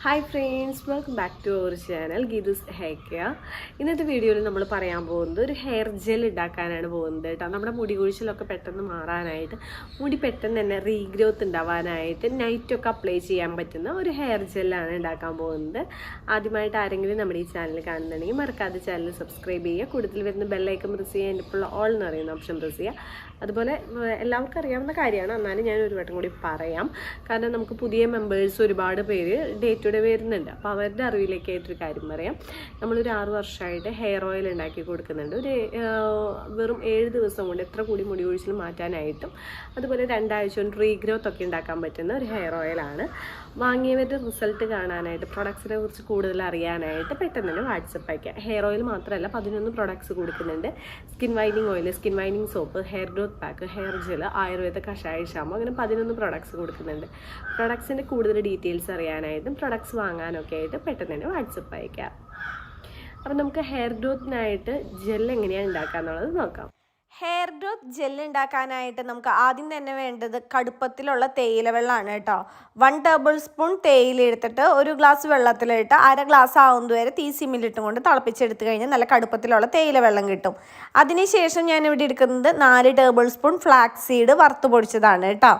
Hi friends, welcome back to our channel Geethu's hair care. ഇന്നത്തെ വീഡിയോയിൽ നമ്മൾ പറയാൻ പോകുന്നത് ഒരു ഹെയർ ജെൽ ഉണ്ടാക്കാനാണ് പോകുന്നത് കേട്ടോ. നമ്മുടെ മുടി കൊഴിച്ചിലൊക്കെ പെട്ടെന്ന് മാറാനായിട്ട്, മുടി പെട്ടെന്ന് തന്നെ റീഗ്രോത്ത് ഉണ്ടാവാനായിട്ട് നൈറ്റൊക്കെ അപ്ലൈ ചെയ്യാൻ പറ്റുന്ന ഒരു ഹെയർ ജെല്ലാണ് ഉണ്ടാക്കാൻ പോകുന്നത്. ആദ്യമായിട്ട് ആരെങ്കിലും നമ്മുടെ ഈ ചാനൽ കാണുന്നുണ്ടെങ്കിൽ മറക്കാതെ ചാനൽ സബ്സ്ക്രൈബ് ചെയ്യുക. കൂടുതൽ വരുന്ന ബെല്ലൈക്കൺ പ്രസ് ചെയ്യുക, എൻ്റെ ഇപ്പോൾ ഓൾ എന്ന് പറയുന്ന ഓപ്ഷൻ പ്രസ് ചെയ്യുക. അതുപോലെ എല്ലാവർക്കും അറിയാവുന്ന കാര്യമാണ്, എന്നാലും ഞാൻ ഒരു വട്ടം കൂടി പറയാം. കാരണം നമുക്ക് പുതിയ മെമ്പേഴ്സ് ഒരുപാട് പേര് ഡേ ടു ഡേ വരുന്നുണ്ട്. അപ്പോൾ അവരുടെ അറിവിലേക്കായിട്ടൊരു കാര്യം പറയാം. നമ്മളൊരു 6 വർഷമായിട്ട് ഹെയർ ഓയിൽ ഉണ്ടാക്കി കൊടുക്കുന്നുണ്ട്. വെറും 7 ദിവസം കൊണ്ട് എത്ര കൂടി മുടി കൊഴിച്ചിൽ മാറ്റാനായിട്ടും അതുപോലെ 2 ആഴ്ച കൊണ്ട് റീഗ്രോത്ത് ഒക്കെ ഉണ്ടാക്കാൻ പറ്റുന്ന ഒരു ഹെയർ ഓയിലാണ്. വാങ്ങിയവരുടെ റിസൾട്ട് കാണാനായിട്ട്, പ്രൊഡക്ട്സിനെ കുറിച്ച് കൂടുതൽ അറിയാനായിട്ട് പെട്ടെന്ന് തന്നെ വാട്സപ്പ് അയക്കാം. ഹെയർ ഓയിൽ മാത്രമല്ല 11 പ്രൊഡക്ട്സ് കൊടുക്കുന്നുണ്ട്. Skin വൈനിങ് oil, skin വൈനിങ് soap, hair growth pack, hair gel, Ayurveda കഷായ shampoo, അങ്ങനെ 11 പ്രൊഡക്ട്സ് കൊടുക്കുന്നുണ്ട്. പ്രൊഡക്ട്സിൻ്റെ കൂടുതൽ ഡീറ്റെയിൽസ് അറിയാനായിട്ടും പ്രൊഡക്ട്സ് വാങ്ങാനൊക്കെ ആയിട്ട് പെട്ടെന്ന് തന്നെ വാട്സപ്പ് അയക്കാം. അപ്പം നമുക്ക് ഹെയർ ഗ്രോത്തിനായിട്ട് ജെൽ എങ്ങനെയാണ് ഉണ്ടാക്കുക എന്നുള്ളത് നോക്കാം. ഹെയർ ഗ്രോത്ത് ജെല്ല് ഉണ്ടാക്കാനായിട്ട് നമുക്ക് ആദ്യം തന്നെ വേണ്ടത് കടുപ്പത്തിലുള്ള തേയില വെള്ളമാണ് കേട്ടോ. 1 ടേബിൾ സ്പൂൺ തേയില എടുത്തിട്ട് 1 ഗ്ലാസ് വെള്ളത്തിലിട്ട് 1/2 ഗ്ലാസ് ആവുന്നത് വരെ തീ സിമ്മിലിട്ടും കൊണ്ട് തിളപ്പിച്ചെടുത്ത് കഴിഞ്ഞാൽ നല്ല കടുപ്പത്തിലുള്ള തേയില വെള്ളം കിട്ടും. അതിനുശേഷം ഞാൻ ഇവിടെ എടുക്കുന്നത് 4 ടേബിൾ സ്പൂൺ ഫ്ലാക്സ് സീഡ് വറുത്ത് പൊടിച്ചതാണ് കേട്ടോ.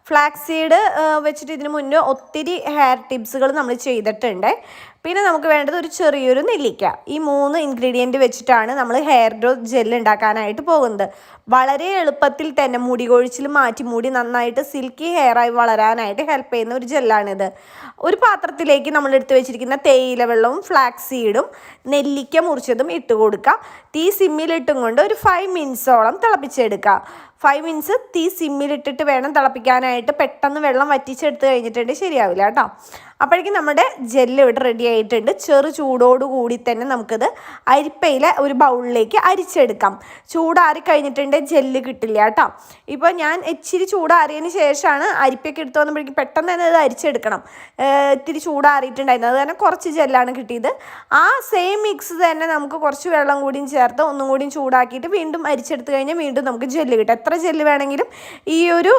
ഫ്ലാക്സ് സീഡ് വെച്ചിട്ട് ഇതിന് മുന്നേ ഒത്തിരി ഹെയർ ടിപ്സുകൾ നമ്മൾ ചെയ്തിട്ടുണ്ട്. പിന്നെ നമുക്ക് വേണ്ടത് ഒരു ചെറിയൊരു നെല്ലിക്ക. ഈ 3 ഇൻഗ്രീഡിയൻറ്റ് വെച്ചിട്ടാണ് നമ്മൾ ഹെയർ ഗ്രോത്ത് ജെല്ല് ഉണ്ടാക്കാനായിട്ട് പോകുന്നത്. വളരെ എളുപ്പത്തിൽ തന്നെ മുടി കൊഴിച്ചിൽ മാറ്റി മുടി നന്നായിട്ട് സിൽക്കി ഹെയറായി വളരാനായിട്ട് ഹെൽപ്പ് ചെയ്യുന്ന ഒരു ജെല്ലാണിത്. ഒരു പാത്രത്തിലേക്ക് നമ്മൾ എടുത്ത് വെച്ചിരിക്കുന്ന തേയില വെള്ളവും ഫ്ലാക്സ് സീഡും നെല്ലിക്ക മുറിച്ചതും ഇട്ട് കൊടുക്കുക. തീ സിമ്മിലിട്ടും കൊണ്ട് ഒരു 5 മിനിറ്റ്സോളം തിളപ്പിച്ചെടുക്കുക. 5 മിനിറ്റ്സ് തീ സിമ്മിലിട്ടിട്ട് വേണം തിളപ്പിക്കാനായിട്ട്. പെട്ടെന്ന് വെള്ളം വറ്റിച്ചെടുത്ത് കഴിഞ്ഞിട്ടുണ്ട് ശരിയാവില്ല കേട്ടോ. അപ്പോഴേക്കും നമ്മുടെ ജെല്ല് ഇവിടെ റെഡി ആയിട്ടുണ്ട്. ചെറു ചൂടോടുകൂടി തന്നെ നമുക്കിത് അരിപ്പയിലെ ഒരു ബൗളിലേക്ക് അരിച്ചെടുക്കാം. ചൂടാറി കഴിഞ്ഞിട്ടുണ്ട് ജെല്ല് കിട്ടില്ല കേട്ടോ. ഇപ്പോൾ ഞാൻ ഇച്ചിരി ചൂടാറിയതിന് ശേഷമാണ് അരിപ്പൊക്കെ എടുത്ത് വന്നപ്പോഴേക്കും പെട്ടെന്ന് തന്നെ ഇത് അരിച്ചെടുക്കണം. ഇത്തിരി ചൂടാറിയിട്ടുണ്ടായിരുന്നു, അത് തന്നെ കുറച്ച് ജെല്ലാണ് കിട്ടിയത്. ആ സെയിം മിക്സ് തന്നെ നമുക്ക് കുറച്ച് വെള്ളം കൂടിയും ചേർത്ത് ഒന്നും കൂടിയും ചൂടാക്കിയിട്ട് വീണ്ടും അരിച്ചെടുത്ത് കഴിഞ്ഞാൽ വീണ്ടും നമുക്ക് ജെല്ല് കിട്ടും. എത്ര ജെല്ല് വേണമെങ്കിലും ഈ ഒരു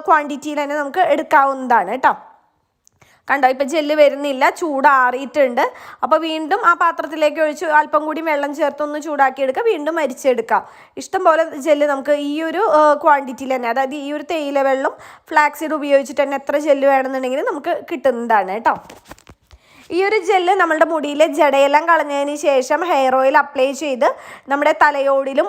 ക്വാണ്ടിറ്റിയിൽ തന്നെ നമുക്ക് എടുക്കാവുന്നതാണ് കേട്ടോ. കണ്ടോ, ഇപ്പോൾ ജെല്ല് വരുന്നില്ല, ചൂടാറിയിട്ടുണ്ട്. അപ്പോൾ വീണ്ടും ആ പാത്രത്തിലേക്ക് ഒഴിച്ച് അല്പം കൂടി വെള്ളം ചേർത്തൊന്ന് ചൂടാക്കിയെടുക്കുക, വീണ്ടും അരിച്ചെടുക്കുക. ഇഷ്ടംപോലെ ജെല്ല് നമുക്ക് ഈ ഒരു ക്വാണ്ടിറ്റിയിൽ തന്നെ, അതായത് ഈ ഒരു തേയില വെള്ളം ഫ്ലാക്സീഡ് ഉപയോഗിച്ചിട്ട് തന്നെ എത്ര ജെല്ല് വേണമെന്നുണ്ടെങ്കിൽ നമുക്ക് കിട്ടുന്നതാണ് കേട്ടോ. ഈ ഒരു ജെല്ല് നമ്മളുടെ മുടിയിലെ ജടയെല്ലാം കളഞ്ഞതിന് ശേഷം ഹെയർ ഓയിൽ അപ്ലൈ ചെയ്ത് നമ്മുടെ തലയോടിലും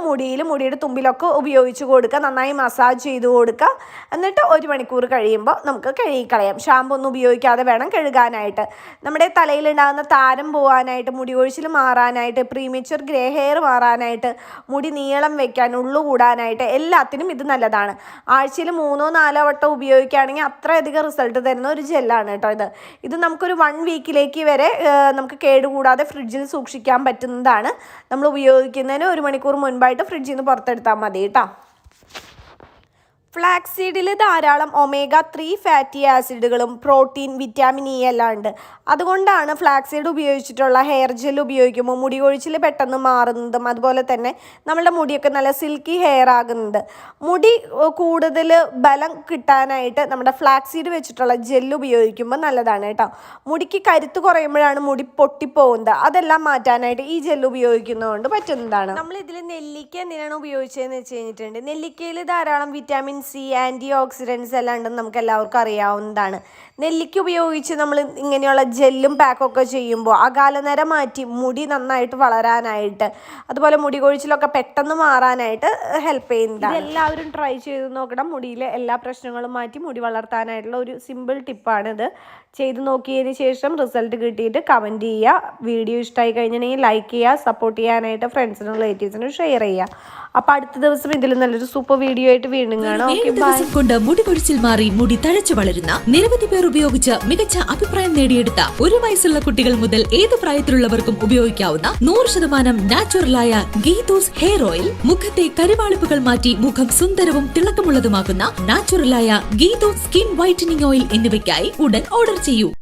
മുടിയുടെ തുമ്പിലൊക്കെ ഉപയോഗിച്ച് കൊടുക്കുക. നന്നായി മസാജ് ചെയ്ത് കൊടുക്കുക. എന്നിട്ട് 1 മണിക്കൂർ കഴിയുമ്പോൾ നമുക്ക് കഴുകിക്കളയാം. ഷാമ്പു ഒന്നും ഉപയോഗിക്കാതെ വേണം കഴുകാനായിട്ട്. നമ്മുടെ തലയിലുണ്ടാകുന്ന താരം പോകാനായിട്ട്, മുടി കൊഴിച്ചിൽ മാറാനായിട്ട്, പ്രീമച്വർ ഗ്രേ ഹെയർ മാറാനായിട്ട്, മുടി നീളം വയ്ക്കാൻ, ഉള്ളു കൂടാനായിട്ട് എല്ലാത്തിനും ഇത് നല്ലതാണ്. ആഴ്ചയിൽ 3-4 വട്ടം ഉപയോഗിക്കുകയാണെങ്കിൽ അത്രയധികം റിസൾട്ട് തരുന്ന ഒരു ജെല്ലാണ് കേട്ടോ ഇത് നമുക്കൊരു 1 വീക്കിലേക്ക് വരെ നമുക്ക് കേടുകൂടാതെ ഫ്രിഡ്ജിൽ സൂക്ഷിക്കാൻ പറ്റുന്നതാണ്. നമ്മൾ ഉപയോഗിക്കുന്നതിന് 1 മണിക്കൂർ മുൻപായിട്ട് ഫ്രിഡ്ജിൽ നിന്ന് പുറത്തെടുത്താൽ മതി കേട്ടോ. ഫ്ലാക്സ് സീഡിൽ ധാരാളം omega-3 ഫാറ്റി ആസിഡുകളും പ്രോട്ടീൻ, വിറ്റാമിൻ ഇ എല്ലാം ഉണ്ട്. അതുകൊണ്ടാണ് ഫ്ലാക്സ് സീഡ് ഉപയോഗിച്ചിട്ടുള്ള ഹെയർ ജെൽ ഉപയോഗിക്കുമ്പോൾ മുടി കൊഴിച്ചിൽ പെട്ടെന്ന് മാറുന്നതും അതുപോലെ തന്നെ നമ്മളുടെ മുടിയൊക്കെ നല്ല സിൽക്കി ഹെയർ ആകുന്നത്. മുടി കൂടുതൽ ബലം കിട്ടാനായിട്ട് നമ്മുടെ ഫ്ലാക്സ് സീഡ് വെച്ചിട്ടുള്ള ജെല്ല് ഉപയോഗിക്കുമ്പോൾ നല്ലതാണ് കേട്ടോ. മുടിക്ക് കരുത്ത് കുറയുമ്പോഴാണ് മുടി പൊട്ടിപ്പോകുന്നത്. അതെല്ലാം മാറ്റാനായിട്ട് ഈ ജെല്ല് ഉപയോഗിക്കുന്നതുകൊണ്ട് പറ്റുന്നതാണ്. നമ്മളിതിൽ നെല്ലിക്ക എന്തിനാണ് ഉപയോഗിച്ചതെന്ന് വെച്ച് കഴിഞ്ഞിട്ടുണ്ട്, നെല്ലിക്കയിൽ ധാരാളം വിറ്റാമിൻ സി, ആൻറ്റി ഓക്സിഡൻസ് എല്ലാം ഉണ്ടെന്ന് നമുക്ക് എല്ലാവർക്കും അറിയാവുന്നതാണ്. നെല്ലിക്ക ഉപയോഗിച്ച് നമ്മൾ ഇങ്ങനെയുള്ള ജെല്ലും പാക്കൊക്കെ ചെയ്യുമ്പോൾ അകാലനര മാറ്റി മുടി നന്നായിട്ട് വളരാനായിട്ട്, അതുപോലെ മുടി കൊഴിച്ചിലൊക്കെ പെട്ടെന്ന് മാറാനായിട്ട് ഹെൽപ്പ് ചെയ്യുന്നതാണ്. എല്ലാവരും ട്രൈ ചെയ്ത് നോക്കണം. മുടിയിലെ എല്ലാ പ്രശ്നങ്ങളും മാറ്റി മുടി വളർത്താനായിട്ടുള്ള ഒരു സിമ്പിൾ ടിപ്പാണിത്. ചെയ്ത് നോക്കിയതിന് ശേഷം റിസൾട്ട് കിട്ടിയിട്ട് കമൻറ്റ് ചെയ്യുക. വീഡിയോ ഇഷ്ടമായി കഴിഞ്ഞിട്ടുണ്ടെങ്കിൽ ലൈക്ക് ചെയ്യുക. സപ്പോർട്ട് ചെയ്യാനായിട്ട് ഫ്രണ്ട്സിനും റിലേറ്റീവ്സിനും ഷെയർ ചെയ്യുക. അപ്പോൾ അടുത്ത ദിവസം ഇതിൽ നല്ലൊരു സൂപ്പർ വീഡിയോ ആയിട്ട് വീണ്ടും കാണാം. കൊണ്ട് മുടി കൊഴിച്ചിൽ മാറി മുടി തഴച്ചു വളരുന്ന നിരവധി പേർ ഉപയോഗിച്ച് മികച്ച അഭിപ്രായം നേടിയെടുത്ത 1 വയസ്സുള്ള കുട്ടികൾ മുതൽ ഏത് പ്രായത്തിലുള്ളവർക്കും ഉപയോഗിക്കാവുന്ന 100% നാച്ചുറലായ ഗീതൂസ് ഹെയർ ഓയിൽ, മുഖത്തെ കരിവാളിപ്പുകൾ മാറ്റി മുഖം സുന്ദരവും തിളക്കമുള്ളതുമാക്കുന്ന നാച്ചുറലായ ഗീതൂസ് സ്കിൻ വൈറ്റനിങ് ഓയിൽ എന്നിവയ്ക്കായി ഉടൻ ഓർഡർ ചെയ്യൂ.